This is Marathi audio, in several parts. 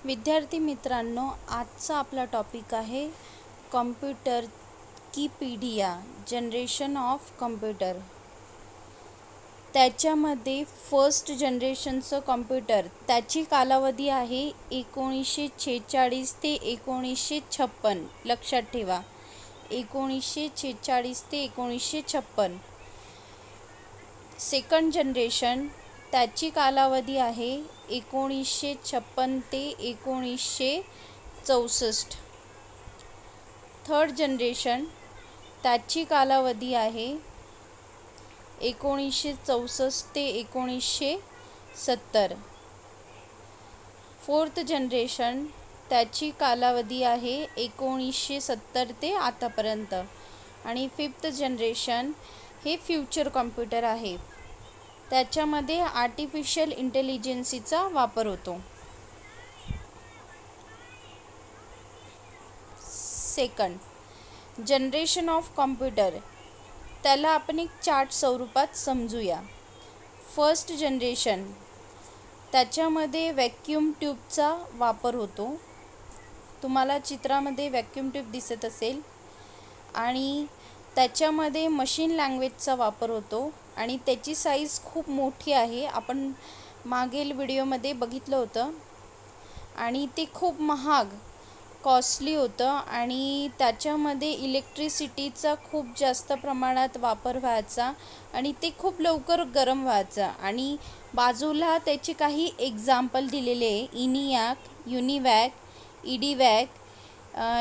विद्यार्थी मित्रांनो, आजचा आपला टॉपिक आहे कॉम्प्युटर कीपीडिया जनरेशन ऑफ कॉम्प्युटर. त्याच्यामध्ये फर्स्ट जनरेशनचं कॉम्प्युटर त्याची कालावधी आहे 1946 ते 1956. लक्षात ठेवा, 1946 ते 1956. सेकंड जनरेशन त्याची कालावधी आहे 1956 ते 1964. थर्ड जनरेशन त्याची कालावधी आहे 1964 ते 1970. फोर्थ जनरेशन त्याची कालावधी आहे 1970 ते आतापर्यंत. आणि फिफ्थ जनरेशन हे फ्युचर कॉम्प्युटर आहे. त्याच्यामध्ये आर्टिफिशियल इंटेलिजन्सीचा वापर होतो. सेकंड जनरेशन ऑफ कॉम्प्युटर त्याला आपण एक चार्ट स्वरूपात समजूया. फर्स्ट जनरेशन त्याच्यामध्ये व्हॅक्यूम ट्यूबचा वापर होतो. तुम्हाला चित्रामध्ये व्हॅक्यूम ट्यूब दिसत असेल. आणि त्याच्यामध्ये मशीन लँग्वेजचा वापर होतो आणि त्याची साईज खूप मोठी आहे. आपण मागील व्हिडिओमध्ये बघितलं होतं. आणि ते खूप महाग कॉस्टली होतं आणि त्याच्यामध्ये इलेक्ट्रिसिटीचा खूप जास्त प्रमाणात वापर व्हायचा आणि ते खूप लवकर गरम व्हायचं. आणि बाजूला त्याचे काही एक्झाम्पल दिलेले आहे. इनियाक, युनिवॅक, इडीवॅक,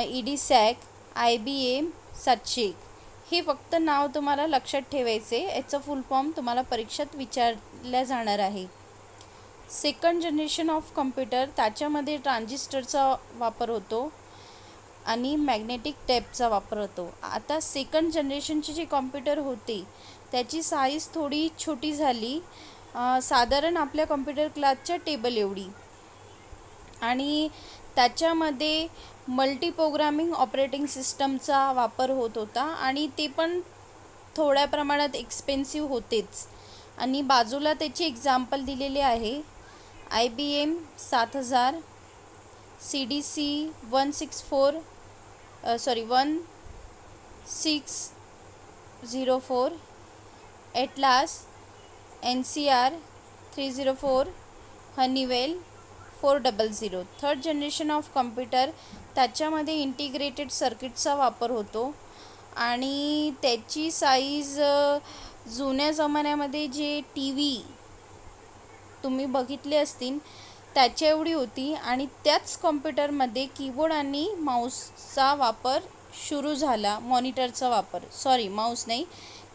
इडीसॅक, IBM 700. हे फक्त नाव तुम्हाला लक्षात ठेवायचे. याचं फुल फॉर्म तुम्हाला परीक्षेत विचारल्या जाणार आहे. सेकंड जनरेशन ऑफ कॉम्प्युटर त्याच्यामध्ये ट्रान्झिस्टरचा वापर होतो आणि मॅग्नेटिक टेपचा वापर होतो. आता सेकंड जनरेशनची जी कॉम्प्युटर होती त्याची साईज थोडी छोटी झाली, साधारण आपल्या कॉम्प्युटर क्लासच्या टेबल एवढी. आणि त्याच्यामध्ये मल्टी प्रोग्रामिंग ऑपरेटिंग सिस्टमचा वापर होत होता आणि ते पण थोड्या प्रमाणात एक्सपेन्सिव्ह होतेच. आणि बाजूला त्याची एक्झाम्पल दिलेले आहे. IBM 7000, CDC 1604, atlas, NCR 304, Honeywell 400. Third generation of computer त्याच्यामध्ये इंटिग्रेटेड सर्किटचा वापर होतो आणि त्याची साईज जुन्या जमान्यामध्ये जे TV तुम्ही बघितले असतील त्याच्या एवढी होती. आणि त्याच कॉम्प्युटरमध्ये कीबोर्ड आणि माऊसचा वापर सुरू झाला. माऊस नाही,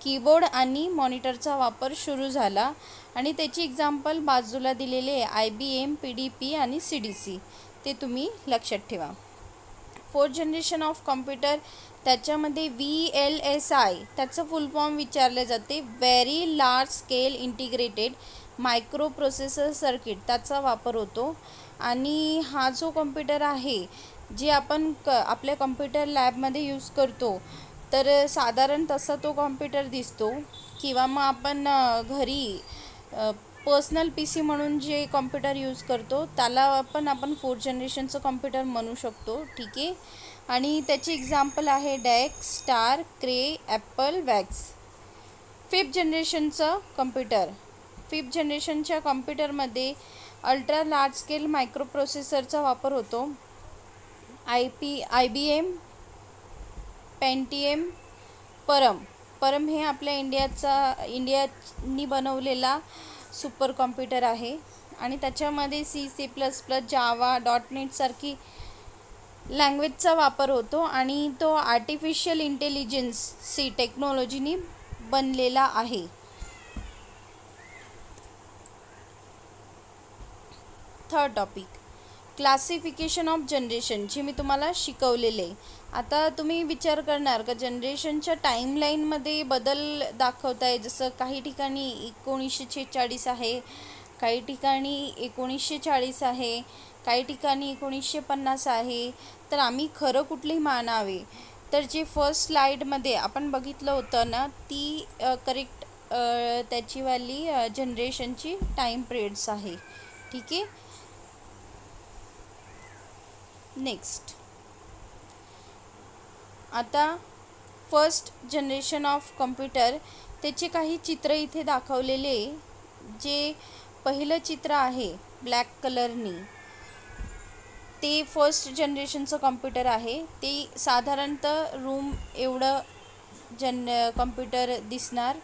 कीबोर्ड आणि मॉनिटरचा वापर सुरू झाला. आणि त्याची एक्झाम्पल बाजूला दिलेले आहे. IBM, PDP आणि CDC. ते तुम्ही लक्षात ठेवा. फोर्थ जनरेशन ऑफ कॉम्प्युटर त्याच्यामध्ये VLSI त्याचं फुल फॉर्म विचारले जाते. Very large scale integrated micro processor circuit त्याचा वापर होतो. आणि हा जो कॉम्प्युटर आहे जे आपण आपल्या कॉम्प्युटर लॅबमध्ये यूज करतो तर साधारण तसा तो कॉम्प्युटर दिसतो. किंवा मग आपण घरी पर्सनल PC म्हणून जे कॉम्प्युटर यूज करतो त्याला पण आपण फोर्थ जनरेशनचं कॉम्प्युटर म्हणू शकतो. ठीक आहे. आणि त्याची एक्झाम्पल आहे DEC, star, Cray, Apple, VAX. Fifth जनरेशनचं कॉम्प्युटर. फिफ्थ जनरेशनच्या कॉम्प्युटरमध्ये अल्ट्रा लार्ज स्केल मायक्रो प्रोसेसरचा वापर होतो. IBM, पेंटियम, परम हे आपल्या इंडियानी बनवलेला सुपर कॉम्प्युटर आहे. आणि त्याच्यामध्ये C++, जावा, .NET सारखी लँग्वेजचा वापर होतो आणि तो आर्टिफिशियल इंटेलिजन्सी टेक्नॉलॉजीनी बनलेला आहे. Third topic classification of generation जे मी तुम्हाला शिकवलेले. आता तुम्ही विचार करणार का जनरेशनच्या टाईमलाईनमध्ये बदल दाखवत आहे. जसं काही ठिकाणी 1946 आहे, काही ठिकाणी 1940 आहे, काही ठिकाणी 1950 आहे. तर आम्ही खरं कुठली मानावे. तर जे फर्स्ट स्लाईडमध्ये आपण बघितलं होतं ना ती करेक्ट त्याचीवाली जनरेशनची टाईम पिरियड्स आहे. ठीक आहे. नेक्स्ट आता फर्स्ट जनरेशन ऑफ कम्प्युटर, त्याचे काही चित्र इथे दाखवलेले. जे पहिलं चित्र आहे ब्लॅक कलरनी, ते फर्स्ट जनरेशनचं कम्प्युटर आहे. ते साधारणतः रूम एवढं कम्प्युटर दिसणार.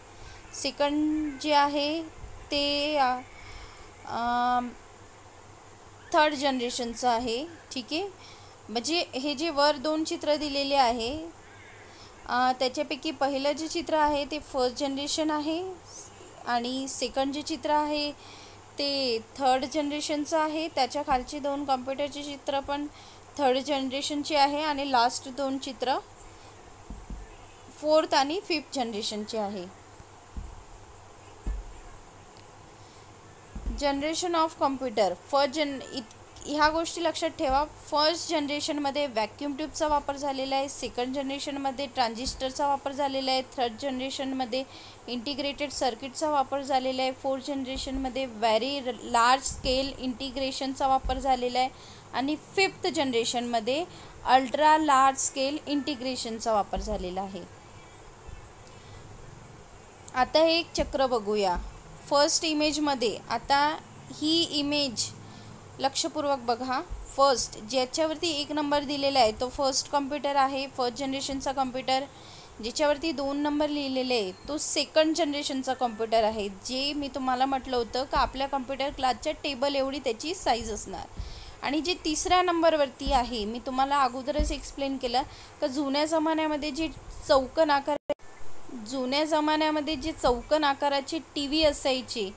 सेकंड जे आहे ते थर्ड जनरेशनचं आहे. ठीक आहे, म्हणजे हे जे वर 2 चित्र दिलेले आहे त्याच्यापैकी पहिलं जे चित्र आहे ते फर्स्ट जनरेशन आहे आणि सेकंड जे चित्र आहे ते थर्ड जनरेशनचं आहे. त्याच्या खालचे 2 कम्प्युटरचे चित्र पण थर्ड जनरेशनचे आहे आणि लास्ट 2 चित्र फोर्थ आणि फिफ्थ जनरेशनचे आहे. जनरेशन ऑफ कम्प्युटर ह्या गोष्टी लक्षात ठेवा. फर्स्ट जनरेशनमध्ये व्हॅक्यूम ट्यूबचा वापर झालेला आहे. सेकंड जनरेशनमध्ये ट्रान्झिस्टरचा वापर झालेला आहे. थर्ड जनरेशनमध्ये इंटिग्रेटेड सर्किटचा वापर झालेला आहे. फोर्थ जनरेशनमध्ये व्हेरी लार्ज स्केल इंटिग्रेशनचा वापर झालेला आहे आणि फिफ्थ जनरेशनमध्ये अल्ट्रा लार्ज स्केल इंटिग्रेशनचा वापर झालेला आहे. आता हे एक चक्र बघूया फर्स्ट इमेजमध्ये. आता ही इमेज लक्षपूर्वक बघा. फर्स्ट ज्याच्यावरती 1 नंबर दिलेला आहे तो फर्स्ट कम्प्युटर आहे, फर्स्ट जनरेशनचा कम्प्युटर. ज्याच्यावरती 2 नंबर लिहिलेले आहे तो सेकंड जनरेशनचा कम्प्युटर आहे. जे मी तुम्हाला म्हटलं होतं का आपल्या कम्प्युटर क्लासच्या टेबल एवढी त्याची साईज असणार. आणि जे 3ऱ्या नंबरवरती आहे, मी तुम्हाला अगोदरच एक्सप्लेन केलं का जुन्या जमान्यामध्ये जे चौकोन आकाराचे टी व्ही असायचे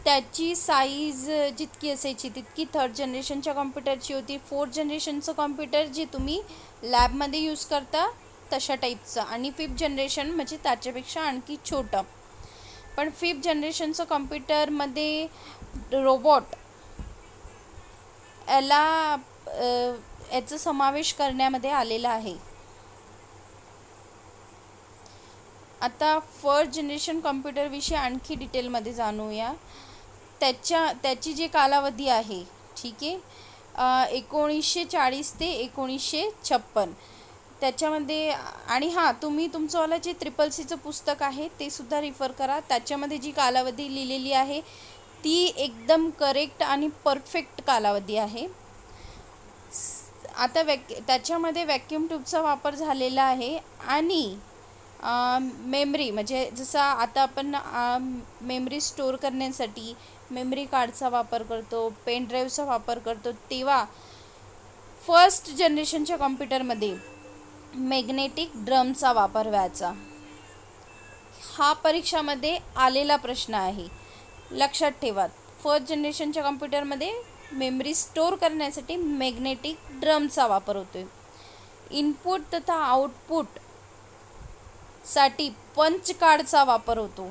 त्याची साईज जितकी असायची तितकी थर्ड जनरेशनच्या कम्प्युटरची होती. फोर्थ जनरेशनचं कम्प्युटर जे तुम्ही लॅबमध्ये यूज करता तशा टाईपचं, आणि फिफ्थ जनरेशन म्हणजे त्याच्यापेक्षा आणखी छोटं. पण फिफ्थ जनरेशनचं कम्प्युटरमध्ये रोबोट याचा समावेश करण्यामध्ये आलेला आहे. आता फर्स्ट जनरेशन कम्प्युटरविषयी आणखी डिटेलमध्ये जाणूया. त्याची जी कालावधी आहे, ठीक आहे, 1940 ते 1956 त्याच्यामध्ये. आणि तुम्ही तुमचंवालं जे CCCचं पुस्तक आहे ते सुद्धा रिफर करा. त्याच्यामध्ये जी कालावधी लिहिलेली आहे ती एकदम करेक्ट आणि परफेक्ट कालावधी आहे. आता त्याच्यामध्ये व्हॅक्यूम ट्यूबचा वापर झालेला आहे आणि मेमरी, म्हणजे जसं आता आपण मेमरी स्टोअर करण्यासाठी मेमरी कार्डचा वापर करतो, पेन ड्राईव्हचा वापर करतो, तेव्हा फर्स्ट जनरेशनच्या कम्प्युटरमध्ये मॅग्नेटिक ड्रमचा वापर व्हायचा. हा परीक्षामध्ये आलेला प्रश्न आहे, लक्षात ठेवा. फर्स्ट जनरेशनच्या कम्प्युटरमध्ये मेमरी स्टोअर करण्यासाठी मॅग्नेटिक ड्रमचा वापर होतो. इनपुट तथा आउटपुट साठी पंच कार्डचा वापर होतो.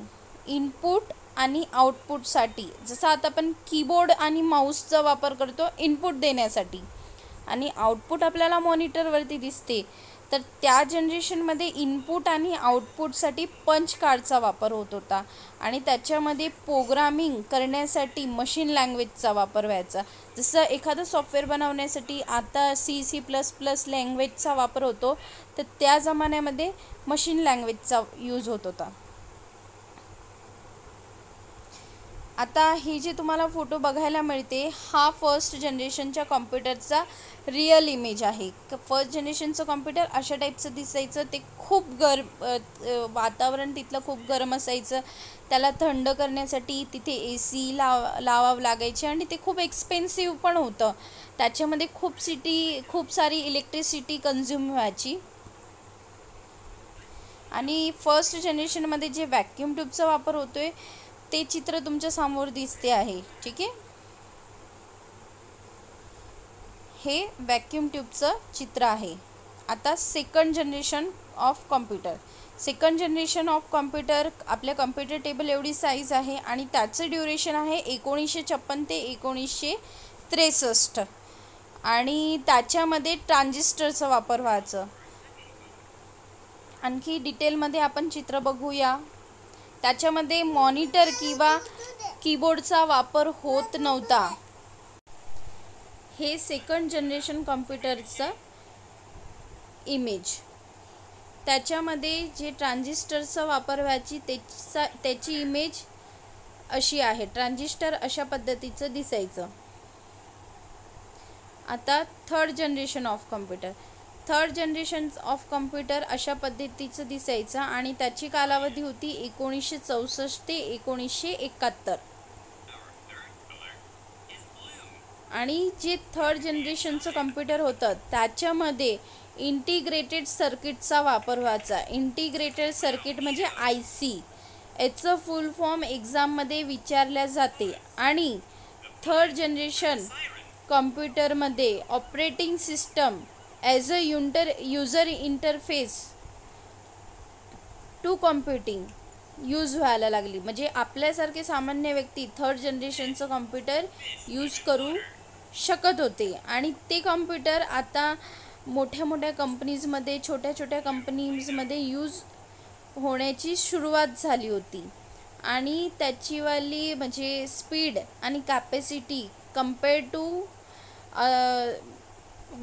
इनपुट आणि आउटपुटसाठी, जसं आता आपण कीबोर्ड आणि माऊसचा वापर करतो इनपुट देण्यासाठी, आणि आउटपुट आपल्याला मॉनिटरवरती दिसते, तर त्या जनरेशनमध्ये इनपुट आणि आउटपुटसाठी पंच कार्डचा वापर होत होता. आणि त्याच्यामध्ये प्रोग्रामिंग करण्यासाठी मशीन लँग्वेजचा वापर व्हायचा. जसं एखादं सॉफ्टवेअर बनवण्यासाठी आता C++ लँग्वेजचा वापर होतो, तर त्या जमान्यामध्ये मशीन लँग्वेजचा यूज होत होता. आता हे जे तुम्हाला फोटो बघायला मिळते हा फर्स्ट जनरेशनच्या कम्प्युटरचा रिअल इमेज आहे. फर्स्ट जनरेशनचं कम्प्युटर अशा टाईपचं दिसायचं. ते खूप वातावरण तिथलं खूप गरम असायचं. त्याला थंड करण्यासाठी तिथे AC लावावं लागायचे आणि ते खूप एक्सपेन्सिव्ह पण होतं. त्याच्यामध्ये खूप सारी इलेक्ट्रिसिटी कन्झ्युम व्हायची. आणि फर्स्ट जनरेशनमध्ये जे व्हॅक्यूम ट्यूबचा वापर होतोय ते चित्र तुमच्या समोर दिसते आहे, ठीक आहे. हे व्हॅक्यूम ट्यूबचं चित्र आहे. आता second generation of computer. Second generation of computer आपल्या कम्प्युटर टेबल एवढी साईज आहे आणि त्याचं ड्युरेशन आहे 1956 ते 1963 आणि त्याच्यामध्ये ट्रान्झिस्टरचा वापर व्हायचं. आणखी डिटेलमध्ये आपण चित्र बघूया. त्याच्यामध्ये मॉनिटर किंवा कीबोर्डचा वापर होत नव्हता. हे सेकंड जनरेशन कॉम्प्युटरचं इमेज. त्याच्यामध्ये जे ट्रान्झिस्टरचा वापर व्हायची त्याची इमेज अशी आहे. ट्रान्झिस्टर अशा पद्धतीचं दिसायचं. आता third generation of computer. Third generation of computer अशा पद्धतीचं दिसायचं आणि त्याची कालावधी होती 1964 ते 1971. आणि जे थर्ड जनरेशनचं कॉम्प्युटर होतं त्याच्यामध्ये इंटिग्रेटेड सर्किटचा वापर व्हायचा. इंटिग्रेटेड सर्किट म्हणजे IC. याचं फुल फॉर्म एक्झाममध्ये विचारल्या जाते. आणि थर्ड जनरेशन कॉम्प्युटरमध्ये operating system as a user interface to computing use व्हायला लागली. म्हणजे आपल्यासारखे सामान्य व्यक्ती थर्ड जनरेशनचं कॉम्प्युटर यूज करू शकत होते. आणि ते कॉम्प्युटर आता मोठ्या मोठ्या कंपनीजमध्ये, छोट्या छोट्या कंपनीजमध्ये यूज होण्याची सुरुवात झाली होती. आणि त्याचीवाली म्हणजे स्पीड आणि capacity compare to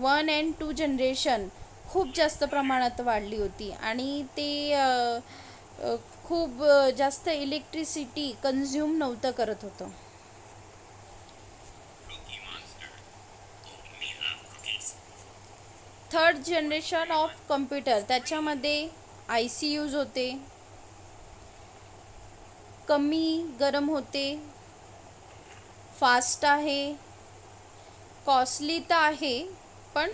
1 and 2 generation खूप जास्त प्रमाणात वाढली होती. आणि ते खूप जास्त इलेक्ट्रिसिटी कन्झ्युम नव्हतं करत होतं. थर्ड जनरेशन ऑफ कॉम्प्युटर त्याच्यामध्ये IC यूज होते, कमी गरम होते, फास्ट आहे, कॉस्टली तर आहे पण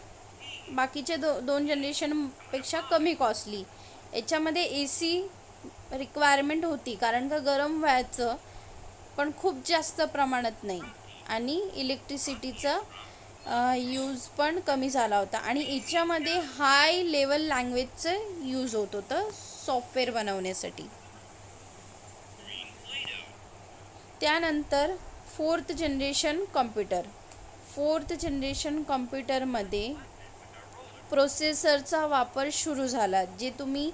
बाकीच्या दोन जनरेशनपेक्षा कमी कॉस्टली. याच्यामध्ये AC रिक्वायरमेंट होती कारण का गरम व्हायचं पण खूप जास्त प्रमाणात नाही. आणि इलेक्ट्रिसिटीचा यूज पण कमी झाला होता. आणि याच्यामध्ये हाय लेवल लँग्वेजचं यूज होत होतं सॉफ्टवेअर बनवण्यासाठी. त्यानंतर fourth generation computer. Fourth generation कॉम्प्युटरमध्ये प्रोसेसरचा वापर सुरू झाला. जे तुम्ही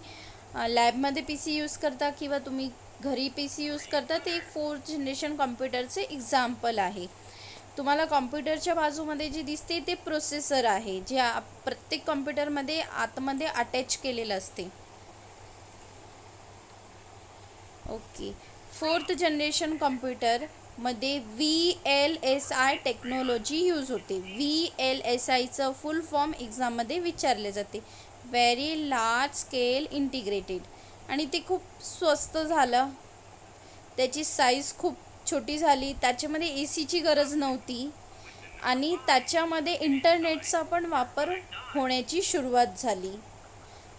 लॅबमध्ये PC यूज करता किंवा तुम्ही घरी PC यूज करता ते फोर्थ जनरेशन कॉम्प्युटरचे एक्झाम्पल आहे. तुम्हाला कॉम्प्युटरच्या बाजूमध्ये जे दिसते ते प्रोसेसर आहे, जे प्रत्येक कॉम्प्युटरमध्ये आतमध्ये अटॅच केलेलं असते. ओके. फोर्थ जनरेशन कॉम्प्युटरमध्ये VLSI टेक्नॉलॉजी यूज होते. VLSIचं फुल फॉर्म एक्झाममध्ये विचारले जाते. Very large scale integrated. आणि ते खूप स्वस्त झालं. त्याची साईज खूप छोटी झाली. त्याच्यामध्ये ACची गरज नव्हती. आणि त्याच्यामध्ये इंटरनेटचा पण वापर होण्याची सुरुवात झाली.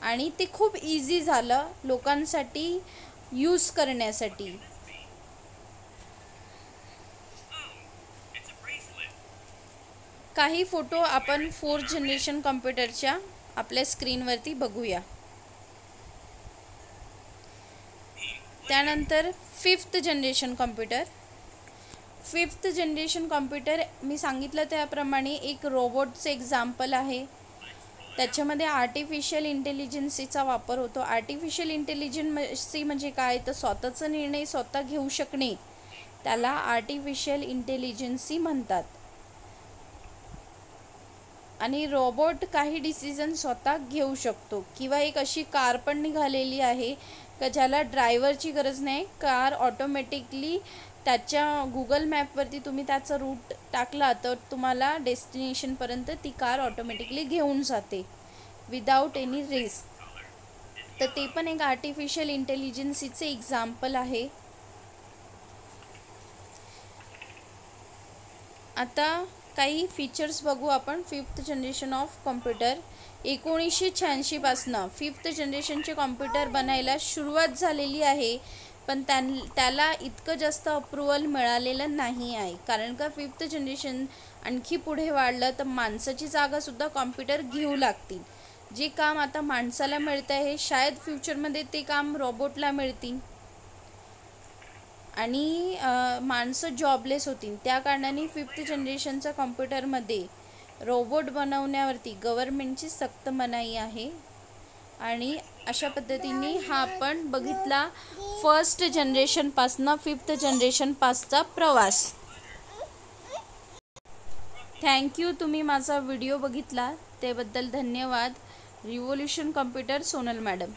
आणि ते खूप इझी झालं लोकांसाठी यूज करण्यासाठी. काही फोटो आपण फोर्थ जनरेशन कॉम्प्युटरच्या आपल्या स्क्रीनवरती बघूया. त्यानंतर fifth generation computer. Fifth generation computer मी सांगितलं त्याप्रमाणे एक रोबोटचं एक्झाम्पल आहे. त्याच्यामध्ये आर्टिफिशियल इंटेलिजन्सीचा वापर होतो. आर्टिफिशियल इंटेलिजन्सी म्हणजे काय तर स्वतःचा निर्णय स्वतः घेऊ शकणे, त्याला आर्टिफिशियल इंटेलिजन्सी म्हणतात. आणि रोबोट काही डिसिजन स्वतः घेऊ शकतो. किंवा एक अशी कार पण निघालेली आहे का ज्याला ड्रायव्हरची गरज नाही. कार ऑटोमॅटिकली त्याच्या गुगल मॅपवरती तुम्ही त्याचा रूट टाकला तर तुम्हाला डेस्टिनेशनपर्यंत ती कार ऑटोमॅटिकली घेऊन जाते विदाऊट एनी रिस्क. तर ते पण एक आर्टिफिशियल इंटेलिजन्सीचे एक्झाम्पल आहे. आता काही फीचर्स बघू आपण फिफ्थ जनरेशन ऑफ कॉम्प्युटर. 1986 पासनं फिफ्थ जनरेशनचे कॉम्प्युटर बनायला सुरुवात झालेली आहे. पण त्याला इतकं जास्त अप्रुव्हल मिळालेलं नाही आहे. कारण का फिफ्थ जनरेशन आणखी पुढे वाढलं तर माणसाची जागासुद्धा कॉम्प्युटर घेऊ लागतील. जे काम आता माणसाला मिळतं आहे शायद फ्युचरमध्ये ते काम रोबोटला मिळतील. आणि माणसं जॉबलेस होतील. त्या कारणाने फिफ्थ जनरेशनच्या कॉम्प्युटरमध्ये रोबोट बनवण्यावरती गव्हर्मेंटची सक्त मनाई आहे. आणि अशा पद्धतीने हा आपण बघितला फर्स्ट जनरेशनपासनं फिफ्थ जनरेशनपासचा प्रवास. थँक्यू, तुम्ही माझा व्हिडिओ बघितला त्याबद्दल धन्यवाद. Revolution computer Sonal madam.